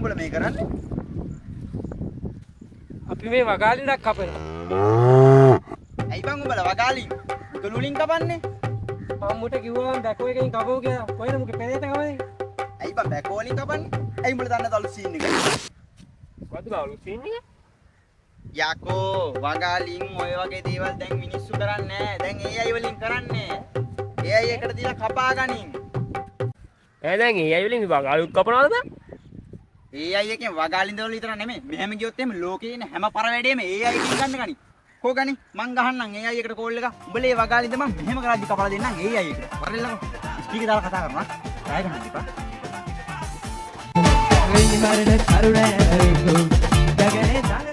උඹලා මේ කරන්නේ? අපි මේ වගාලින්ක් කපනවා. ඇයි බං උඹලා වගාලින් උතුළු වලින් කපන්නේ? මම්මුට කිව්වා බැකෝ එකකින් කපෝ කියලා. කොහෙද මුගේ පෙරේත කවන්නේ? ඇයි බං බැකෝ වලින් කපන්නේ? ඇයි උඹලා දන්නේ අලුත් සීන් එක? කොහොමද බවලු සීන් එක? යකෝ වගාලින් ඔය වගේ දේවල් දැන් මිනිස්සු කරන්නේ නැහැ. දැන් AI වලින් කරන්නේ. AI එකට දීලා කපා ගනින්. දැන් AI වලින් වගාලුත් කපනවද බං? AI එකෙන් වගාලින් දවල් විතර නෙමෙයි. මෙහෙම ගියොත් එහෙම ලෝකේ ඉන්න හැම පර වැඩේම AI එකෙන් ගන්න ගනි. කෝ ගනි? මං ගහන්නම් AI එකට කෝල් එක. උඹලේ වගාලින්ද මං මෙහෙම කරද්දි කපලා දෙන්නම් AI එකට. වරෙල්ලකෝ. ස්පීකර් දාලා කතා කරනවා. ඩයග්‍රෑම් ගන්න එපා. වෙයි මරණ කරුණ හරිකෝ ජගනේ